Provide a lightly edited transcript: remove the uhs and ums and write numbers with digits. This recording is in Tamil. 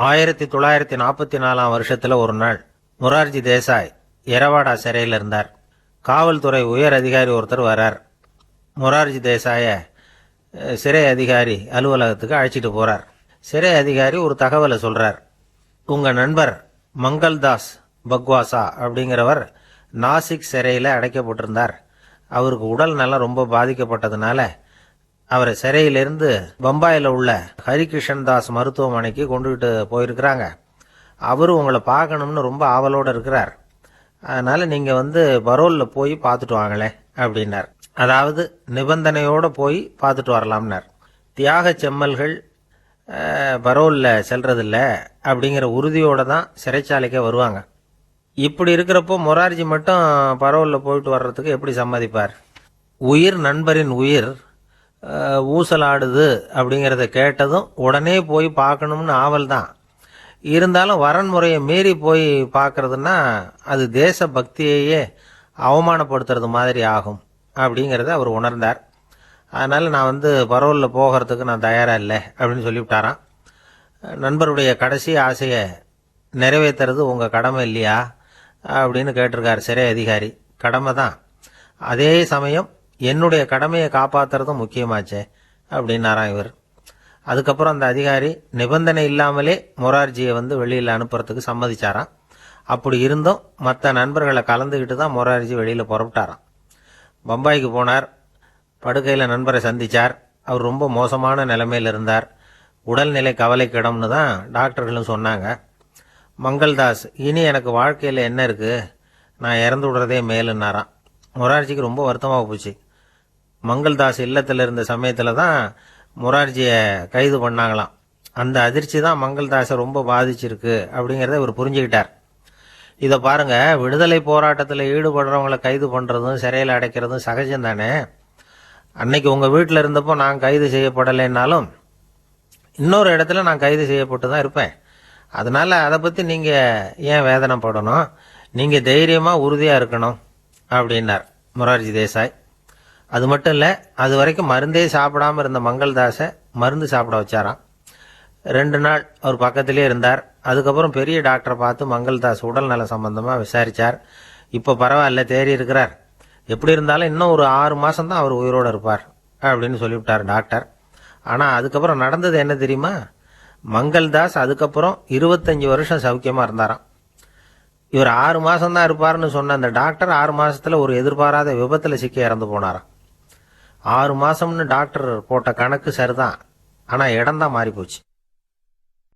1944 வருஷத்துல ஒரு நாள் மொரார்ஜி தேசாய் எரவாடா சிறையில் இருந்தார். காவல்துறை உயர் அதிகாரி ஒருத்தர் வரார். மொரார்ஜி தேசாய சிறை அதிகாரி அலுவலகத்துக்கு அழைச்சிட்டு போறார். சிறை அதிகாரி ஒரு தகவலை சொல்றார். உங்க நண்பர் மங்கள்தாஸ் பக்வாசா அப்படிங்கிறவர் நாசிக் சிறையில் அடைக்கப்பட்டிருந்தார். அவருக்கு உடல் நலம் ரொம்ப பாதிக்கப்பட்டதுனால அவரை சிறையிலிருந்து பம்பாயில் உள்ள ஹரிகிருஷ்ணன் தாஸ் மருத்துவமனைக்கு கொண்டுகிட்டு போயிருக்கிறாங்க. அவரு உங்களை பார்க்கணும்னு ரொம்ப ஆவலோடு இருக்கிறார். அதனால நீங்க பரோலில் போய் பார்த்துட்டு வாங்களேன் அப்படின்னார். அதாவது நிபந்தனையோடு போய் பார்த்துட்டு வரலாம்னார். தியாக செம்மல்கள் பரோலில் செல்றதில்ல அப்படிங்கிற உறுதியோடு தான் சிறைச்சாலைக்கே வருவாங்க. இப்படி இருக்கிறப்போ மொரார்ஜி மட்டும் பரோலில் போயிட்டு வர்றதுக்கு எப்படி சம்மதிப்பார்? உயிர் நண்பரின் உயிர் ஊசலாடுது அப்படிங்கிறத கேட்டதும் உடனே போய் பார்க்கணும்னு ஆவல் தான். இருந்தாலும் வரன்முறையை மீறி போய் பார்க்கறதுன்னா அது தேச பக்தியையே அவமானப்படுத்துறது மாதிரி ஆகும் அப்படிங்கிறத அவர் உணர்ந்தார். அதனால் நான் பரோலில் போகிறதுக்கு நான் தயாராக இல்லை அப்படின்னு சொல்லிவிட்டாராம். நண்பருடைய கடைசி ஆசையை நிறைவேற்றுறது உங்கள் கடமை இல்லையா அப்படின்னு கேட்டிருக்கார் சிறை அதிகாரி. கடமை தான், அதே சமயம் என்னுடைய கடமையை காப்பாற்றுறதும் முக்கியமாச்சே அப்படின்னாராம் இவர். அதுக்கப்புறம் அந்த அதிகாரி நிபந்தனை இல்லாமலே மொரார்ஜியை வெளியில் அனுப்புறதுக்கு சம்மதிச்சாராம். அப்படி இருந்தும் மற்ற நண்பர்களை கலந்துக்கிட்டு தான் மொரார்ஜி வெளியில் புறப்பட்டாராம். பம்பாய்க்கு போனார். படுக்கையில் நண்பரை சந்திச்சார். அவர் ரொம்ப மோசமான நிலைமையில் இருந்தார். உடல்நிலை கவலைக்கிடம்னு தான் டாக்டர்களும் சொன்னாங்க. மங்கள்தாஸ், இனி எனக்கு வாழ்க்கையில் என்ன இருக்குது, நான் இறந்து விடுறதே மேலுன்னாராம். மொரார்ஜிக்கு ரொம்ப வருத்தமாக போச்சு. மங்கள்தாஸ் இல்லத்தில் இருந்த சமயத்தில் தான் மொரார்ஜியை கைது பண்ணாங்களாம். அந்த அதிர்ச்சி தான் மங்கள்தாஸை ரொம்ப பாதிச்சிருக்கு அப்படிங்கிறத இவர் புரிஞ்சுக்கிட்டார். இதை பாருங்க, விடுதலை போராட்டத்தில் ஈடுபடுறவங்களை கைது பண்ணுறதும் சிறையில் அடைக்கிறதும் சகஜம் தானே. அன்னைக்கு உங்கள் வீட்டில் இருந்தப்போ நான் கைது செய்யப்படலைன்னாலும் இன்னொரு இடத்துல நான் கைது செய்யப்பட்டு தான் இருப்பேன். அதனால அதை பற்றி நீங்கள் ஏன் வேதனைப்படணும்? நீங்கள் தைரியமாக உறுதியாக இருக்கணும் அப்படின்னார் மொரார்ஜி தேசாய். அது மட்டும் இல்லை, அது வரைக்கும் மருந்தே சாப்பிடாமல் இருந்த மங்கள்தாஸை மருந்து சாப்பிட வச்சாராம். 2 நாள் அவர் பக்கத்திலே இருந்தார். அதுக்கப்புறம் பெரிய டாக்டரை பார்த்து மங்கள்தாஸ் உடல் நல சம்பந்தமாக விசாரித்தார். இப்போ பரவாயில்ல, தேறி இருக்கிறார். எப்படி இருந்தாலும் இன்னும் ஒரு 6 மாதம் தான் அவர் உயிரோடு இருப்பார் அப்படின்னு சொல்லிவிட்டார் டாக்டர். ஆனால் அதுக்கப்புறம் நடந்தது என்ன தெரியுமா? மங்கள்தாஸ் அதுக்கப்புறம் 25 வருஷம் சௌக்கியமாக இருந்தாராம். இவர் 6 மாதம் தான் இருப்பார்னு சொன்ன அந்த டாக்டர் 6 மாதத்தில் ஒரு எதிர்பாராத விபத்தில் சிக்கி இறந்து போனாராம். 6 மாதம்னு டாக்டர் போட்ட கணக்கு சரிதான், ஆனால் இடம் தான் மாறி போச்சு.